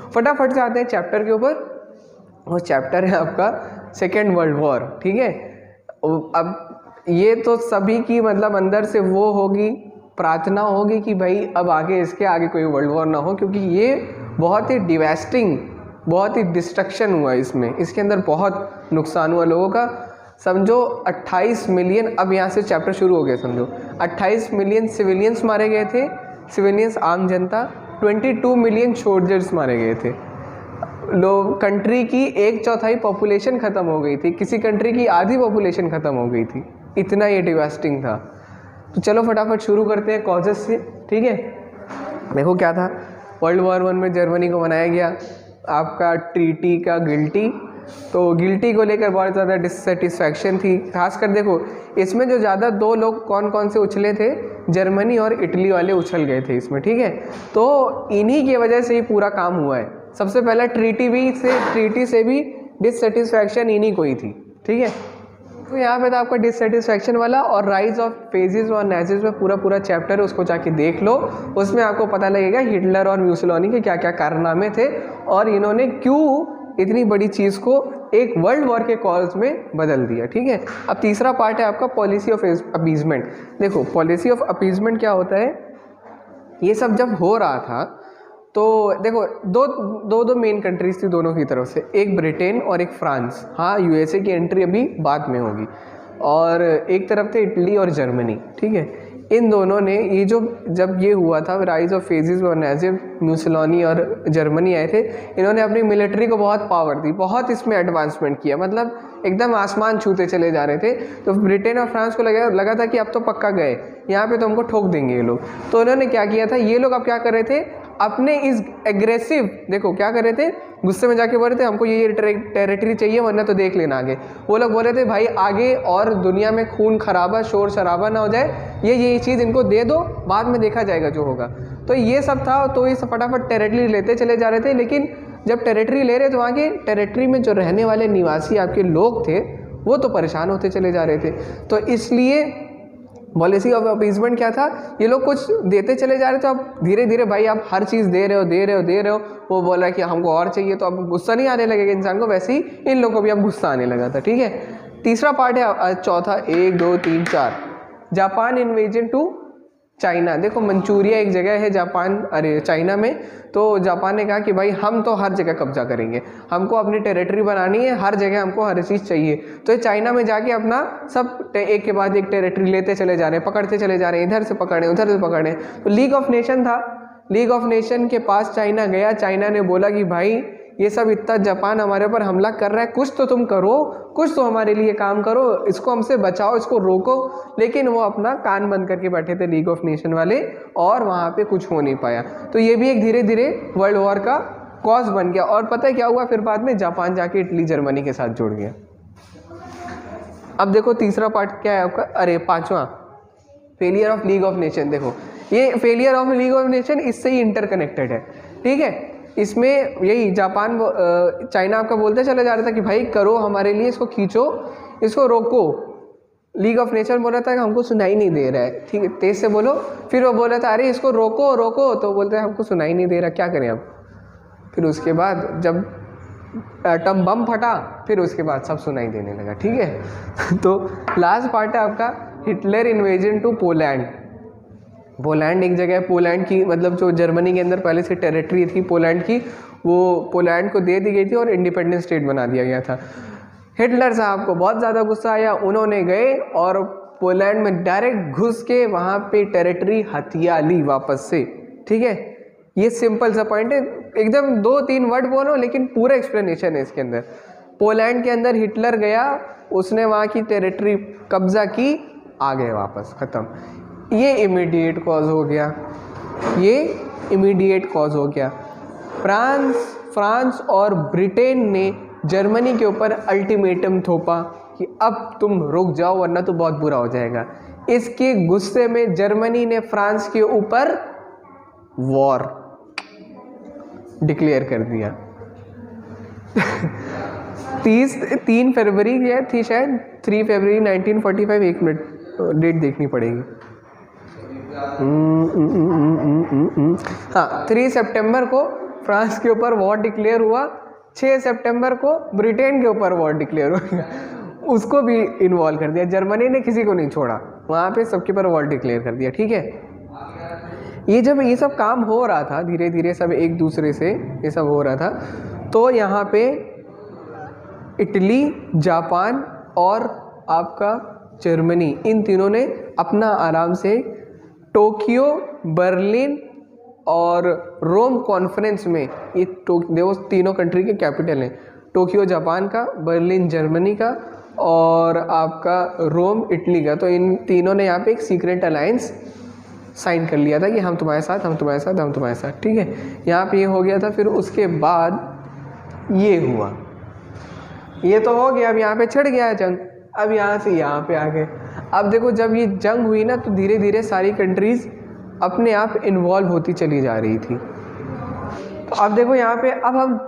फटाफट से आते हैं चैप्टर के ऊपर। वो चैप्टर है आपका सेकेंड वर्ल्ड वॉर। ठीक है, अब ये तो सभी की मतलब अंदर से वो होगी, प्रार्थना होगी कि भाई अब आगे इसके आगे कोई वर्ल्ड वॉर ना हो, क्योंकि ये बहुत ही डिवास्टिंग, बहुत ही डिस्ट्रक्शन हुआ इसमें, इसके अंदर बहुत नुकसान हुआ लोगों का। समझो 28 मिलियन, अब यहाँ से चैप्टर शुरू हो गया, समझो 28 मिलियन सिविलियंस मारे गए थे, सिविलियंस आम जनता, 22 मिलियन सोल्जर्स मारे गए थे। लोग, कंट्री की 1/4 पॉपुलेशन ख़त्म हो गई थी, किसी कंट्री की आधी पॉपुलेशन ख़त्म हो गई थी, इतना ये डिवास्टिंग था। तो चलो फटाफट शुरू करते हैं कॉजेस से। ठीक है, देखो क्या था, वर्ल्ड वॉर 1 में जर्मनी को बनाया गया आपका ट्रीटी का गिल्टी। तो गिल्टी को लेकर बहुत ज़्यादा डिससेटिस्फैक्शन थी, खासकर देखो इसमें जो ज़्यादा दो लोग कौन कौन से उछले थे, जर्मनी और इटली वाले उछल गए थे इसमें। ठीक है, तो इन्हीं की वजह से ही पूरा काम हुआ है। सबसे पहला ट्रीटी से भी डिससेटिस्फैक्शन इन्हीं को ही थी। ठीक है, तो यहाँ पे था आपका डिससेटिस्फैक्शन वाला, और राइज ऑफ फेजेस और नाजिज में पूरा चैप्टर है, उसको जाके देख लो, उसमें आपको पता लगेगा हिटलर और म्यूसोलिनी के क्या क्या कारनामे थे और इन्होंने क्यों इतनी बड़ी चीज़ को एक वर्ल्ड वॉर के कॉज में बदल दिया। ठीक है, अब तीसरा पार्ट है आपका पॉलिसी ऑफ अपीजमेंट। देखो पॉलिसी ऑफ अपीजमेंट क्या होता है, ये सब जब हो रहा था तो देखो दो मेन कंट्रीज थी दोनों की तरफ से, एक ब्रिटेन और एक फ्रांस। हाँ, यूएसए की एंट्री अभी बाद में होगी। और एक तरफ थे इटली और जर्मनी। ठीक है, इन दोनों ने ये जब ये हुआ था राइज ऑफ फेजेस और नाजिब, म्यूसोलिनी और जर्मनी आए थे, इन्होंने अपनी मिलिट्री को बहुत पावर दी, बहुत इसमें एडवांसमेंट किया, मतलब एकदम आसमान छूते चले जा रहे थे। तो ब्रिटेन और फ्रांस को लगा था कि अब तो पक्का गए, यहाँ पे तो हमको ठोक देंगे ये लोग। तो इन्होंने क्या किया था, ये लोग अब क्या कर रहे थे, अपने इस एग्रेसिव, देखो क्या कर रहे थे, गुस्से में जाके बोल रहे थे हमको ये टेरिटरी चाहिए वरना तो देख लेना आगे। वो लोग बोल रहे थे भाई आगे और दुनिया में खून खराबा शोर शराबा ना हो जाए, ये चीज़ इनको दे दो, बाद में देखा जाएगा जो होगा। तो ये सब था, तो ये सब फटाफट टेरिटरी लेते चले जा रहे थे। लेकिन जब टेरिटरी ले रहे तो वहाँ के टेरिटरी में जो रहने वाले निवासी आपके लोग थे वो तो परेशान होते चले जा रहे थे। तो इसलिए पॉलिसी ऑफ अपीजमेंट क्या था, ये लोग कुछ देते चले जा रहे थे, अब धीरे धीरे भाई आप हर चीज़ दे रहे हो, वो बोल रहा है कि हमको और चाहिए, तो अब गुस्सा नहीं आने लगेगा इंसान को, वैसे ही इन लोगों को भी अब गुस्सा आने लगा था। ठीक है, तीसरा पार्ट है चौथा, 1 2 3 4, जापान इन्वेजन टू चाइना। देखो मंचूरिया एक जगह है चाइना में, तो जापान ने कहा कि भाई हम तो हर जगह कब्जा करेंगे, हमको अपनी टेरिटरी बनानी है, हर जगह हमको हर चीज़ चाहिए। तो ये चाइना में जाके अपना सब एक के बाद एक टेरिटरी लेते चले जा रहे हैं, पकड़ते चले जा रहे हैं, इधर से पकड़े उधर से पकड़े। तो लीग ऑफ नेशन था, लीग ऑफ नेशन के पास चाइना गया, चाइना ने बोला कि भाई ये सब इतना जापान हमारे ऊपर हमला कर रहा है, कुछ तो तुम करो, कुछ तो हमारे लिए काम करो, इसको हमसे बचाओ, इसको रोको। लेकिन वो अपना कान बंद करके बैठे थे लीग ऑफ नेशन वाले, और वहाँ पे कुछ हो नहीं पाया। तो ये भी एक धीरे धीरे वर्ल्ड वॉर का कॉज बन गया। और पता है क्या हुआ फिर बाद में, जापान जाके इटली जर्मनी के साथ जुड़ गया। अब देखो तीसरा पार्ट क्या है आपका, पांचवा, failure of league of nation. देखो ये failure of league of nation इससे ही इंटरकनेक्टेड है। ठीक है, इसमें यही जापान चाइना आपका बोलते चला जा रहा था कि भाई करो हमारे लिए, इसको खींचो, इसको रोको। लीग ऑफ नेशन बोल रहा था कि हमको सुनाई नहीं दे रहा है, ठीक है तेज से बोलो। फिर वो बोल रहा था अरे इसको रोको रोको, तो बोलते हैं हमको सुनाई नहीं दे रहा, क्या करें अब। फिर उसके बाद जब एटम बम फटा, फिर उसके बाद सब सुनाई देने लगा। ठीक है तो लास्ट पार्ट है आपका Hitler invasion to Poland. Poland एक जगह है, पोलैंड की मतलब जो जर्मनी के अंदर पहले से टेरिटरी थी पोलैंड की, वो पोलैंड को दे दी गई थी और इंडिपेंडेंट स्टेट बना दिया गया था। हिटलर साहब को बहुत ज़्यादा गुस्सा आया, उन्होंने गए और पोलैंड में डायरेक्ट घुस के वहाँ पे टेरिटरी हथिया ली वापस से। ठीक है, ये सिंपल सा पॉइंट है, एकदम 2-3 वर्ड बोलो लेकिन पूरा एक्सप्लेनेशन है इसके अंदर। पोलैंड के अंदर हिटलर गया, उसने वहाँ की टेरिटरी कब्जा की, आ गए वापस, ख़त्म। ये इमीडिएट कॉज हो गया, ये इमीडिएट कॉज हो गया। फ्रांस और ब्रिटेन ने जर्मनी के ऊपर अल्टीमेटम थोपा कि अब तुम रुक जाओ वरना तो बहुत बुरा हो जाएगा। इसके गुस्से में जर्मनी ने फ्रांस के ऊपर वॉर डिक्लेयर कर दिया 3 फरवरी या थी शायद, 3 फरवरी 1945, 1 मिनट डेट देखनी पड़ेगी। हाँ, 3 सितंबर को फ्रांस के ऊपर वॉर डिक्लेयर हुआ, 6 सितंबर को ब्रिटेन के ऊपर वॉर डिक्लेयर हुआ, उसको भी इन्वॉल्व कर दिया। जर्मनी ने किसी को नहीं छोड़ा, वहाँ पे सबके ऊपर वॉर डिक्लेयर कर दिया। ठीक है, ये जब ये सब काम हो रहा था, धीरे धीरे सब एक दूसरे से ये सब हो रहा था, तो यहाँ पे इटली, जापान और आपका जर्मनी, इन तीनों ने अपना आराम से टोक्यो, बर्लिन और रोम कॉन्फ्रेंस में, ये देखो तीनों कंट्री के कैपिटल हैं, टोक्यो जापान का, बर्लिन जर्मनी का और आपका रोम इटली का, तो इन तीनों ने यहाँ पे एक सीक्रेट अलायंस साइन कर लिया था कि हम तुम्हारे साथ, हम तुम्हारे साथ, हम तुम्हारे साथ। ठीक है, यहाँ पे ये हो गया था। फिर उसके बाद ये हुआ, ये तो हो गया, अब यहाँ पे छिड़ गया है जंग। अब यहाँ से यहाँ पे आ गए। अब देखो जब ये जंग हुई ना, तो धीरे धीरे सारी कंट्रीज़ अपने आप इन्वॉल्व होती चली जा रही थी। तो अब देखो यहाँ पे, अब हम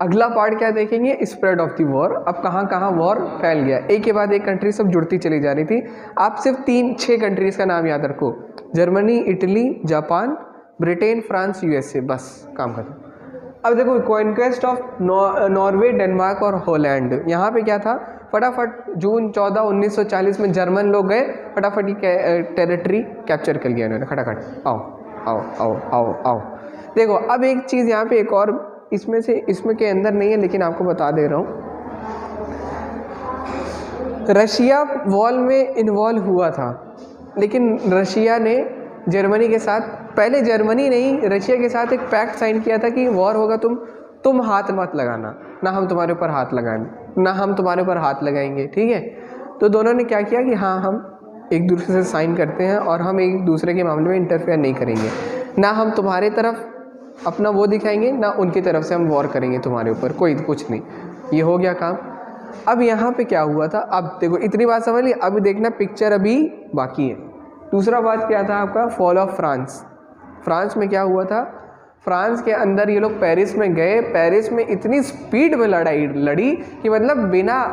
अगला पार्ट क्या देखेंगे, स्प्रेड ऑफ द वॉर। अब कहाँ कहाँ वॉर फैल गया, एक के बाद एक कंट्री सब जुड़ती चली जा रही थी। आप सिर्फ 3-6 कंट्रीज़ का नाम याद रखो, Germany, Italy, Japan, Britain, France, USA, बस काम खत्म। अब देखो कॉन्क्वेस्ट ऑफ नॉर्वे, डेनमार्क और हॉलैंड। यहाँ पे क्या था, फटाफट जून 14, 1940 में जर्मन लोग गए, फटाफट ये टेरिटरी कैप्चर कर लिया इन्होंने, खटाखट, आओ आओ आओ आओ आओ। देखो अब एक चीज़ यहाँ पे एक और, इसमें के अंदर नहीं है लेकिन आपको बता दे रहा हूँ, रशिया वॉर में इन्वॉल्व हुआ था, लेकिन रशिया ने जर्मनी के साथ, पहले जर्मनी नहीं रशिया के साथ एक पैक्ट साइन किया था कि वॉर होगा, तुम हाथ मत लगाना, ना हम तुम्हारे ऊपर हाथ लगाएंगे, ना हम तुम्हारे ऊपर हाथ लगाएंगे। ठीक है, तो दोनों ने क्या किया कि हाँ हम एक दूसरे से साइन करते हैं और हम एक दूसरे के मामले में इंटरफेयर नहीं करेंगे, ना हम तुम्हारे तरफ अपना वो दिखाएंगे, ना उनकी तरफ से हम वॉर करेंगे तुम्हारे ऊपर, कोई कुछ नहीं। ये हो गया काम। अब यहाँ पे क्या हुआ था, अब देखो इतनी बात समझ ली, अब देखना पिक्चर अभी बाकी है। दूसरा बात क्या था आपका, फॉल ऑफ फ्रांस। फ्रांस में क्या हुआ था, फ्रांस के अंदर ये लोग पेरिस में गए, पेरिस में इतनी स्पीड में लड़ाई लड़ी कि मतलब बिना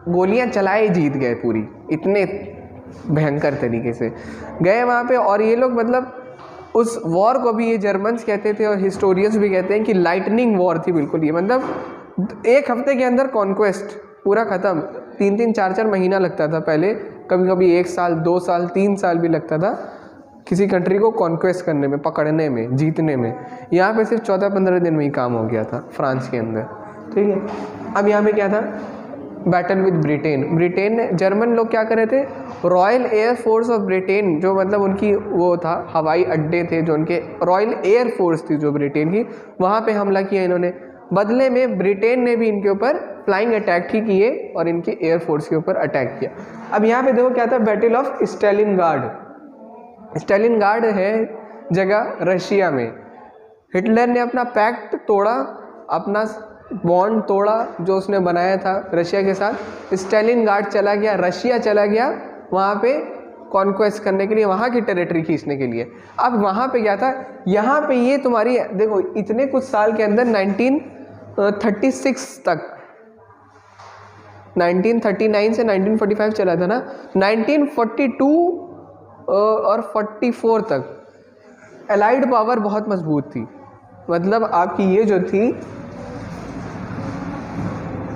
गोलियां चलाए जीत गए पूरी, इतने भयंकर तरीके से गए वहाँ पे। और ये लोग मतलब उस वॉर को भी ये जर्मन्स कहते थे और हिस्टोरियंस भी कहते हैं कि लाइटनिंग वॉर थी बिल्कुल। ये मतलब 1 हफ्ते के अंदर कॉन्क्वेस्ट पूरा ख़त्म, 3-3, 4-4 महीना लगता था पहले, कभी कभी 1 साल, 2 साल, 3 साल भी लगता था किसी कंट्री को कॉन्क्वेस्ट करने में, पकड़ने में, जीतने में। यहाँ पे सिर्फ 14-15 दिन में ही काम हो गया था फ्रांस के अंदर। ठीक है, अब यहाँ पे क्या था, बैटल विद ब्रिटेन। ब्रिटेन ने, जर्मन लोग क्या कर रहे थे, royal air force of Britain, जो मतलब उनकी वो था, हवाई अड्डे थे जो उनके, रॉयल एयर फोर्स थी जो ब्रिटेन की, वहाँ पे हमला किया इन्होंने। बदले में ब्रिटेन ने भी इनके ऊपर फ्लाइंग अटैक ही किए और इनके एयर फोर्स के ऊपर अटैक किया। अब यहाँ पे देखो क्या था, बैटल ऑफ स्टालिनग्राड। स्टालिनग्राड है जगह रशिया में। हिटलर ने अपना पैक्ट तोड़ा, अपना बॉन्ड तोड़ा जो उसने बनाया था रशिया के साथ। स्टालिनग्राड चला गया, रशिया चला गया वहाँ पे कॉन्क्वेस्ट करने के लिए, वहाँ की टेरिटरी खींचने के लिए। अब वहाँ पे क्या था, यहाँ पे ये तुम्हारी देखो इतने कुछ साल के अंदर 1936 तक, 1939 से 1945 चला था ना, 1942 और 44 तक एलाइड पावर बहुत मजबूत थी। मतलब आपकी ये जो थी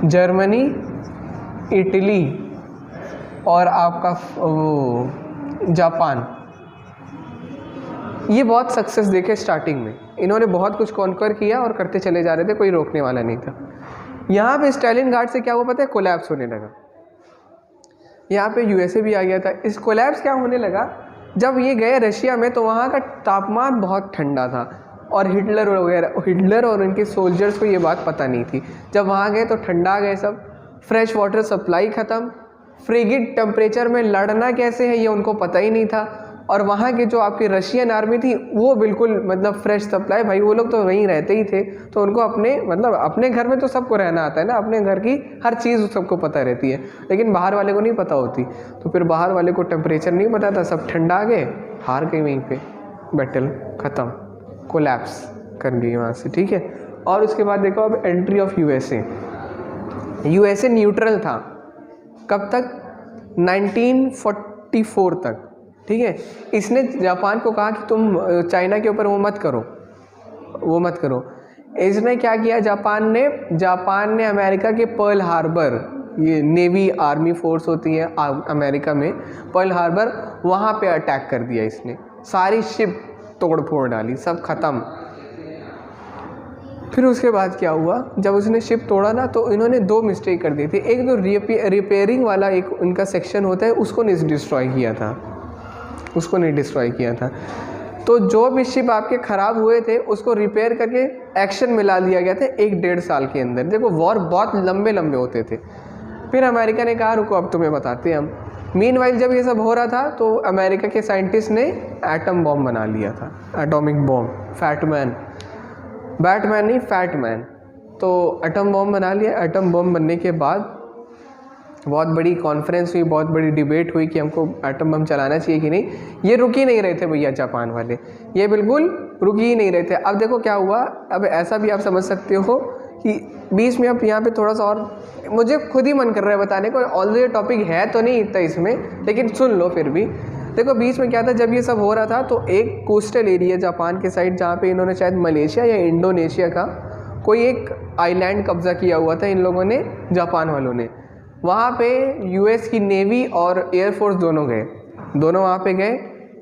जर्मनी, इटली और आपका वो जापान, ये बहुत सक्सेस देखे स्टार्टिंग में। इन्होंने बहुत कुछ कॉन्कर किया और करते चले जा रहे थे, कोई रोकने वाला नहीं था। यहाँ पे स्टालिनग्राड से क्या हुआ पता है, कोलैप्स होने लगा। यहाँ पे यूएसए भी आ गया था। इस कोलैप्स क्या होने लगा, जब ये गए रशिया में तो वहाँ का तापमान बहुत ठंडा था और हिटलर और उनके सोल्जर्स को ये बात पता नहीं थी। जब वहाँ गए तो ठंडा गए सब, फ्रेश वाटर सप्लाई ख़त्म, फ्रिगिड टेम्परेचर में लड़ना कैसे है ये उनको पता ही नहीं था। और वहाँ के जो आपकी रशियन आर्मी थी वो बिल्कुल मतलब फ्रेश सप्लाई, भाई वो लोग तो वहीं रहते ही थे, तो उनको अपने मतलब अपने घर में तो सबको रहना आता है ना, अपने घर की हर चीज़ सबको पता रहती है, लेकिन बाहर वाले को नहीं पता होती। तो फिर बाहर वाले को टेम्परेचर नहीं पता था, सब ठंडा आ गए, हार गए वहीं पे, बैटल ख़त्म, कोलैप्स कर गई वहाँ से। ठीक है, और उसके बाद देखो अब entry of USA. USA neutral था कब तक, 1944 तक। ठीक है, इसने जापान को कहा कि तुम चाइना के ऊपर वो मत करो। इसने क्या किया, जापान ने अमेरिका के पर्ल हार्बर, ये नेवी आर्मी फोर्स होती है अमेरिका में, पर्ल हार्बर, वहाँ पे अटैक कर दिया इसने, सारी शिप तोड़ फोड़ डाली, सब ख़त्म। फिर उसके बाद क्या हुआ, जब उसने शिप तोड़ा ना तो इन्होंने दो मिस्टेक कर दी थी। एक तो रिपेयरिंग वाला एक उनका सेक्शन होता है, उसको नहीं डिस्ट्रॉय किया था, तो जो भी शिप आपके ख़राब हुए थे उसको रिपेयर करके एक्शन में ला लिया गया था 1-1.5 साल के अंदर। देखो वॉर बहुत लंबे होते थे। फिर अमेरिका ने कहा रुको अब तुम्हें बताते हैं हम। मीनवाइल जब ये सब हो रहा था तो अमेरिका के साइंटिस्ट ने एटम बॉम्ब बना लिया था, एटॉमिक बॉम्ब, बैटमैन नहीं फैटमैन। तो एटम बॉम्ब बना लिया। एटम बॉम्ब बनने के बाद बहुत बड़ी कॉन्फ्रेंस हुई, बहुत बड़ी डिबेट हुई कि हमको एटम बम चलाना चाहिए कि नहीं। ये रुक ही नहीं रहे थे भैया जापान वाले, ये बिल्कुल रुक ही नहीं रहे थे। अब देखो क्या हुआ, अब ऐसा भी आप समझ सकते हो कि बीच में अब यहाँ पे थोड़ा सा और मुझे खुद ही मन कर रहा है बताने को, ऑलरेडी टॉपिक है तो नहीं इतना इसमें, लेकिन सुन लो फिर भी। देखो बीच में क्या था, जब ये सब हो रहा था तो एक कोस्टल एरिया जापान के साइड, जहाँ पे इन्होंने शायद मलेशिया या इंडोनेशिया का कोई एक आइलैंड कब्जा किया हुआ था इन लोगों ने, जापान वालों ने। वहाँ पे यूएस की नेवी और एयरफोर्स दोनों वहाँ पे गए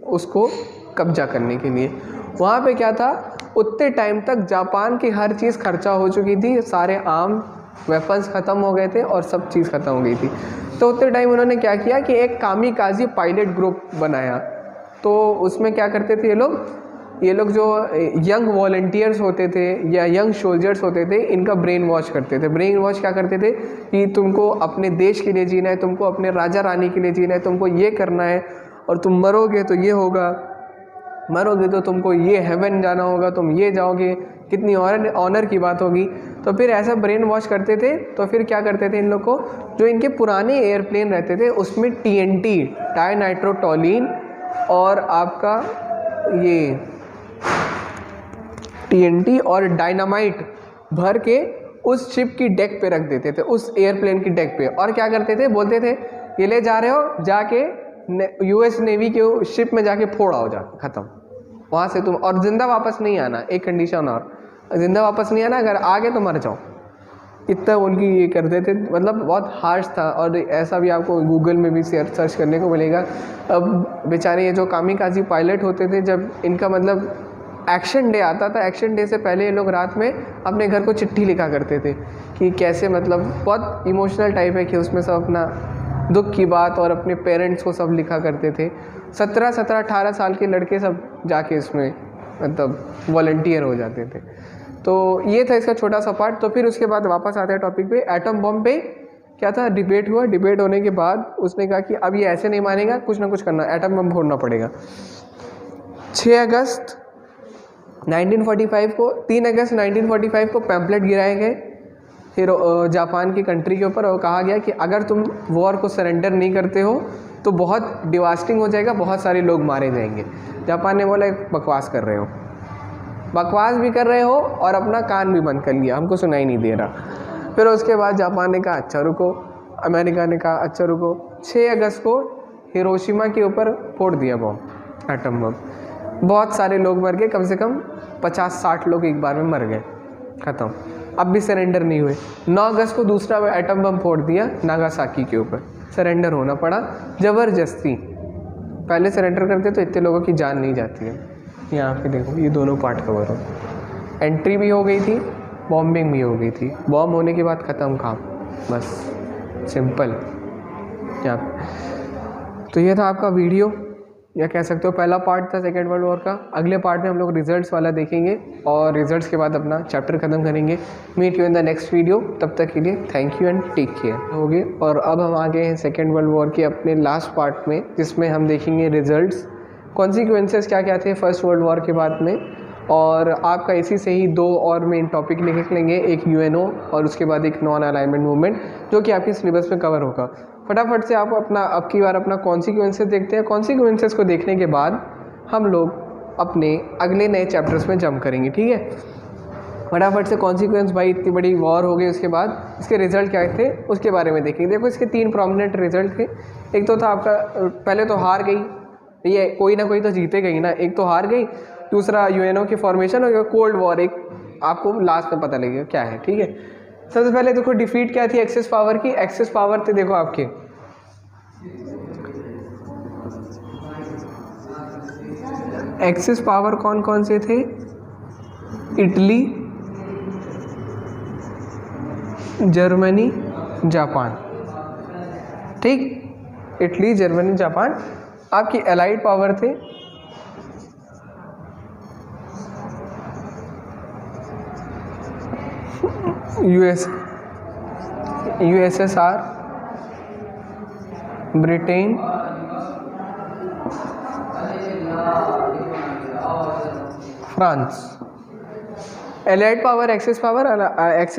उसको कब्जा करने के लिए। वहाँ पे क्या था, उतने टाइम तक जापान की हर चीज़ खर्चा हो चुकी थी, सारे आर्म वेपन्स ख़त्म हो गए थे और सब चीज़ ख़त्म हो गई थी। तो उतने टाइम उन्होंने क्या किया कि एक कामिकाज़ी पायलट ग्रुप बनाया। तो उसमें क्या करते थे ये लोग जो यंग वॉलंटियर्स होते थे या यंग सोल्जर्स होते थे, इनका ब्रेन वॉश करते थे। ब्रेन वॉश क्या करते थे कि तुमको अपने देश के लिए जीना है, तुमको अपने राजा रानी के लिए जीना है, तुमको ये करना है, और तुम मरोगे तो ये होगा, मरोगे तो तुमको ये हेवन जाना होगा, तुम ये जाओगे, कितनी ऑनर की बात होगी। तो फिर ऐसा ब्रेन वॉश करते थे। तो फिर क्या करते थे इन लोग को, जो इनके पुराने एयरप्लेन रहते थे उसमें TNT, डाइनाइट्रोटोलिन, और आपका ये TNT और डायनामाइट भर के उस शिप की डेक पे रख देते थे, उस एयरप्लेन की डेक पे। और क्या करते थे, बोलते थे ये ले जा रहे हो, जाके US नेवी के शिप में जाके फोड़ा हो, जा ख़त्म वहाँ से तुम, और ज़िंदा वापस नहीं आना। एक कंडीशन और, ज़िंदा वापस नहीं आना, अगर आ गए तो मर जाओ। इतना उनकी ये करते थे, मतलब बहुत हार्श था। और ऐसा भी आपको गूगल में भी सर्च करने को मिलेगा। अब बेचारे ये जो कामिकाज़ी पायलट होते थे, जब इनका मतलब एक्शन डे आता था, एक्शन डे से पहले ये लोग रात में अपने घर को चिट्ठी लिखा करते थे कि कैसे, मतलब बहुत इमोशनल टाइप है कि उसमें सब अपना दुख की बात और अपने पेरेंट्स को सब लिखा करते थे। 17-18 साल के लड़के सब जाके इसमें मतलब वॉलंटियर हो जाते थे। तो ये था इसका छोटा सा पार्ट। तो फिर उसके बाद वापस आते हैं टॉपिक पे। एटम बम पे क्या था, डिबेट हुआ। डिबेट होने के बाद उसने कहा कि अब ये ऐसे नहीं मानेगा, कुछ ना कुछ करना, एटम बम फोड़ना पड़ेगा। 6 अगस्त 1945 को 3 अगस्त 1945 को पैम्पलेट गिराए गए फिर जापान की कंट्री के ऊपर, और कहा गया कि अगर तुम वॉर को सरेंडर नहीं करते हो तो बहुत डिवास्टिंग हो जाएगा, बहुत सारे लोग मारे जाएंगे। जापान ने बोला बकवास कर रहे हो, बकवास भी कर रहे हो और अपना कान भी बंद कर लिया, हमको सुनाई नहीं दे रहा। फिर उसके बाद जापान ने कहा अच्छा रुको, अमेरिका ने कहा अच्छा रुको। 6 अगस्त को हिरोशिमा के ऊपर फोड़ दिया बम, एटम बम। बहुत सारे लोग मर गए, कम से कम 50-60 लोग एक बार में मर गए, ख़त्म। अब भी सरेंडर नहीं हुए। 9 अगस्त को दूसरा एटम बम फोड़ दिया नागासाकी के ऊपर, सरेंडर होना पड़ा ज़बरदस्ती। पहले सरेंडर करते तो इतने लोगों की जान नहीं जाती है। यहाँ पे देखो ये दोनों पार्ट कवर हो, एंट्री भी हो गई थी, बॉम्बिंग भी हो गई थी। बॉम्ब होने के बाद ख़त्म काम, बस सिंपल। यहाँ तो ये था आपका वीडियो, या कह सकते हो पहला पार्ट था सेकेंड वर्ल्ड वॉर का। अगले पार्ट में हम लोग रिजल्ट्स वाला देखेंगे और रिजल्ट्स के बाद अपना चैप्टर ख़त्म करेंगे। Meet you in the next video, तब तक के लिए thank you and take care. हो गए, और अब हम आ गए हैं सेकेंड वर्ल्ड वॉर के अपने लास्ट पार्ट में, जिसमें हम देखेंगे रिजल्ट्स, कॉन्सिक्वेंसेस क्या क्या थे फर्स्ट वर्ल्ड वॉर के बाद में। और आपका इसी से ही 2 और मेन टॉपिक लिख लेंगे, एक UNO और उसके बाद एक नॉन अलाइनमेंट मूवमेंट, जो कि आपके सिलेबस में कवर होगा। फटाफट से आप अपना अब की बार अपना कॉन्सिक्वेंसेस देखते हैं। कॉन्सिक्वेंसेस को देखने के बाद हम लोग अपने अगले नए चैप्टर्स में जंप करेंगे, ठीक है। फटाफट से कॉन्सिक्वेंस, भाई इतनी बड़ी वॉर हो गई, उसके बाद इसके रिजल्ट क्या थे उसके बारे में देखेंगे। देखो इसके 3 प्रोमिनेंट रिजल्ट थे। एक तो था आपका, पहले तो हार गई, ये कोई ना कोई तो जीते गई ना, एक तो हार गई, दूसरा UNO की फॉर्मेशन हो गया, कोल्ड वॉर एक आपको लास्ट में पता लगेगा क्या है, ठीक है। सबसे पहले देखो डिफीट क्या थी एक्सेस पावर की, एक्सेस पावर थे देखो आपके एक्सेस पावर कौन कौन से थे, इटली, जर्मनी, जापान, ठीक, इटली, जर्मनी, जापान। आपकी एलाइड पावर थे USSR, Britain, France. Allied power axis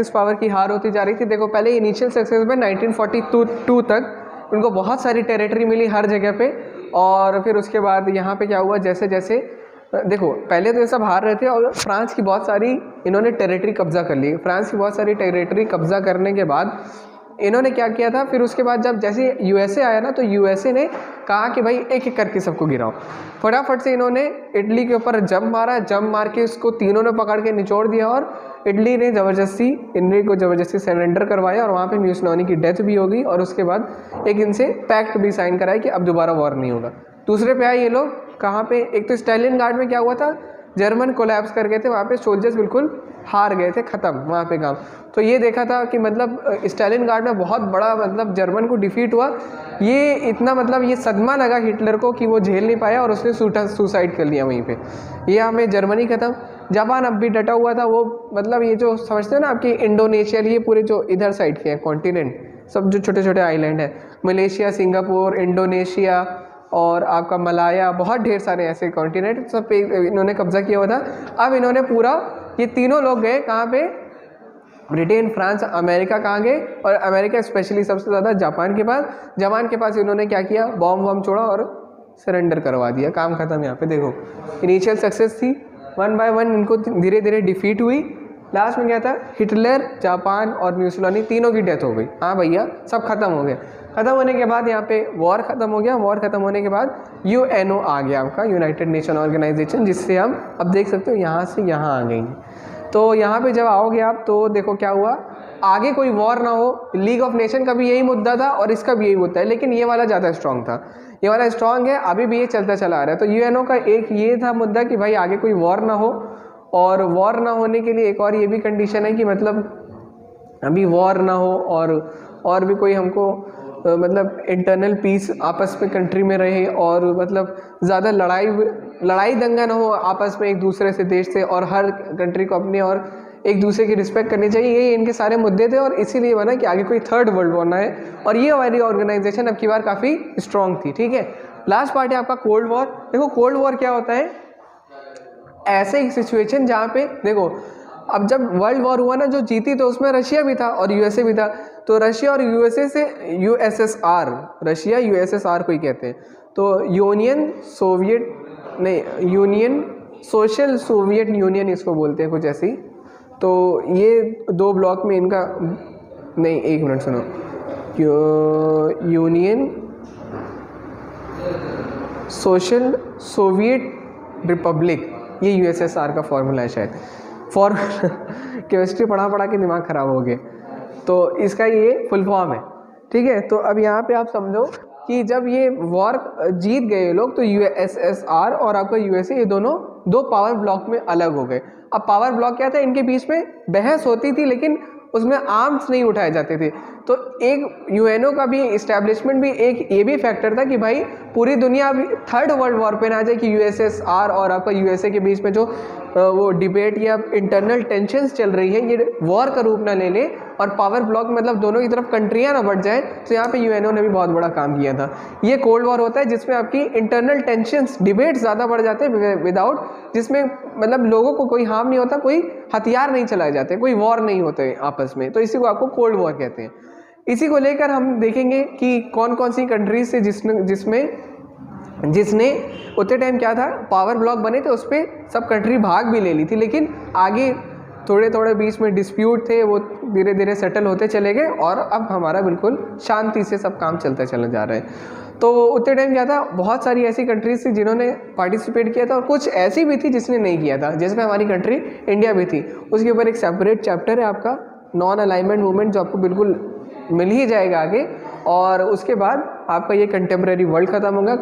power की हार होती जा रही थी। देखो पहले इनिशियल सक्सेस में 1942 तक उनको बहुत सारी टेरिटरी मिली हर जगह पे, और फिर उसके बाद यहाँ पे क्या हुआ, जैसे जैसे देखो पहले तो ये सब हार रहे थे और फ्रांस की बहुत सारी इन्होंने टेरिटरी कब्जा कर ली। फ्रांस की बहुत सारी टेरिटरी कब्जा करने के बाद इन्होंने क्या किया था, फिर उसके बाद जब जैसे यूएसए आया ना, तो यूएसए ने कहा कि भाई एक एक करके सबको गिराओ। फटाफट से इन्होंने इटली के ऊपर जंप मारा, जंप मार के उसको तीनों ने पकड़ के निचोड़ दिया, और इटली ने इटली को ज़बरदस्ती सरेंडर करवाया, और वहाँ पे म्यूसोलिनी की डेथ भी हो गई। और उसके बाद एक इनसे पैक्ट भी साइन कराया कि अब दोबारा वॉर नहीं होगा। दूसरे पे आए ये लोग कहाँ पे, एक तो स्टालिन गार्ड में क्या हुआ था, जर्मन कोलैप्स कर गए थे, वहाँ पे सोल्जर्स बिल्कुल हार गए थे, ख़त्म वहाँ पे काम। तो ये देखा था कि मतलब स्टालिन गार्ड में बहुत बड़ा मतलब जर्मन को डिफीट हुआ। ये इतना मतलब ये सदमा लगा हिटलर को कि वो झेल नहीं पाया और उसने सुसाइड कर लिया वहीं पे। ये हमें जर्मनी ख़त्म। जापान अब भी डटा हुआ था, वो मतलब ये जो समझते हो ना आपकी इंडोनेशिया, ये पूरे जो इधर साइड के हैं कॉन्टिनेंट, सब जो छोटे छोटे आइलैंड है, मलेशिया, सिंगापुर, इंडोनेशिया और आपका मलाया, बहुत ढेर सारे ऐसे कॉन्टिनेंट सब पे इन्होंने कब्जा किया हुआ था। अब इन्होंने पूरा, ये तीनों लोग गए कहाँ पे, ब्रिटेन, फ्रांस, अमेरिका कहाँ गए, और अमेरिका स्पेशली सबसे ज़्यादा जापान के पास। जापान के पास इन्होंने क्या किया, बॉम्ब वॉम्ब छोड़ा और सरेंडर करवा दिया, काम खत्म। यहाँ पे देखो इनिशियल सक्सेस थी, 1 बाय 1 इनको धीरे धीरे डिफीट हुई। लास्ट में क्या था, हिटलर, जापान और म्यूसोलिनी तीनों की डेथ हो गई। हाँ भैया सब खत्म हो गया। ख़त्म होने के बाद यहाँ पे वॉर ख़त्म हो गया। वॉर ख़त्म होने के बाद यूएनओ आ गया आपका, यूनाइटेड नेशन ऑर्गेनाइजेशन, जिससे हम अब देख सकते हो यहाँ से यहाँ आ गई। तो यहाँ पे जब आओगे आप तो देखो क्या हुआ, आगे कोई वॉर ना हो। लीग ऑफ नेशन का भी यही मुद्दा था और इसका भी यही मुद्दा है, लेकिन ये वाला ज़्यादा स्ट्रॉन्ग था, ये वाला स्ट्रॉन्ग है, अभी भी ये चलता चला आ रहा है। तो यूएनओ का एक ये था मुद्दा कि भाई आगे कोई वॉर ना हो, और वॉर ना होने के लिए एक और ये भी कंडीशन है कि मतलब अभी वॉर ना हो और भी कोई हमको मतलब इंटरनल पीस आपस में कंट्री में रहे, और मतलब ज़्यादा लड़ाई दंगा ना हो आपस में एक दूसरे से, देश से, और हर कंट्री को अपने और एक दूसरे की रिस्पेक्ट करनी चाहिए। ये इनके सारे मुद्दे थे और इसीलिए बना कि आगे कोई थर्ड वर्ल्ड वॉर ना है। और ये हमारी ऑर्गेनाइजेशन अब की बार काफ़ी स्ट्रॉन्ग थी, ठीक है। लास्ट पार्ट है आपका कोल्ड वॉर। देखो कोल्ड वॉर क्या होता है, ऐसे एक सिचुएशन जहाँ पे देखो अब जब वर्ल्ड वॉर हुआ ना, जो जीती तो उसमें रशिया भी था और यूएसए भी था। तो रशिया और यूएसए से यूएसएसआर, रशिया यूएसएसआर को ही कहते हैं, तो यूनियन सोशल सोवियत यूनियन इसको बोलते हैं कुछ ऐसे ही। तो ये दो ब्लॉक में इनका, नहीं एक मिनट सुनो, यूनियन सोशल सोवियत रिपब्लिक, ये यूएसएसआर का फॉर्मूला है शायद। केमिस्ट्री पढ़ा के दिमाग ख़राब हो गए, तो इसका ये फुल फॉर्म है, ठीक है। तो अब यहाँ पे आप समझो कि जब ये वॉर जीत गए लोग, तो यूएसएसआर और आपका यूएसए, ये दोनों दो पावर ब्लॉक में अलग हो गए। अब पावर ब्लॉक क्या था, इनके बीच में बहस होती थी लेकिन उसमें आर्म्स नहीं उठाए जाते थे। तो एक यूएनओ का भी इस्टेब्लिशमेंट भी एक ये भी फैक्टर था कि भाई पूरी दुनिया अभी थर्ड वर्ल्ड वॉर पे ना जाए, कि यूएसएसआर और आपका यूएसए के बीच में जो वो डिबेट या इंटरनल टेंशन्स चल रही है, ये वॉर का रूप ना ले ले और पावर ब्लॉक मतलब दोनों की तरफ कंट्रियां ना बढ़ जाए। तो यहाँ पे यूएनओ ने भी बहुत बड़ा काम किया था। ये कोल्ड वॉर होता है जिसमें आपकी इंटरनल टेंशन्स, डिबेट ज़्यादा बढ़ जाते हैं विदाउट, जिसमें मतलब लोगों को कोई हार्म नहीं होता, कोई हथियार नहीं चलाए जाते, कोई वॉर नहीं होते आपस में। तो इसी को आपको कोल्ड वॉर कहते हैं। इसी को लेकर हम देखेंगे कि कौन कौन सी कंट्रीज से जिसने उतने टाइम क्या था, पावर ब्लॉक बने थे, उस पर सब कंट्री भाग भी ले ली थी, लेकिन आगे थोड़े थोड़े बीच में डिस्प्यूट थे, वो धीरे धीरे सेटल होते चले गए और अब हमारा बिल्कुल शांति से सब काम चलते चले जा रहे हैं। तो उतने टाइम क्या था, बहुत सारी ऐसी कंट्रीज थी जिन्होंने पार्टिसिपेट किया था और कुछ ऐसी भी थी जिसने नहीं किया था, जिसमें हमारी कंट्री इंडिया भी थी। उसके ऊपर एक सेपरेट चैप्टर है आपका नॉन अलाइनमेंट मूवमेंट, जो आपको बिल्कुल मिल ही जाएगा आगे। और उसके बाद आपका ये कंटेम्प्रेरी वर्ल्ड ख़त्म होगा।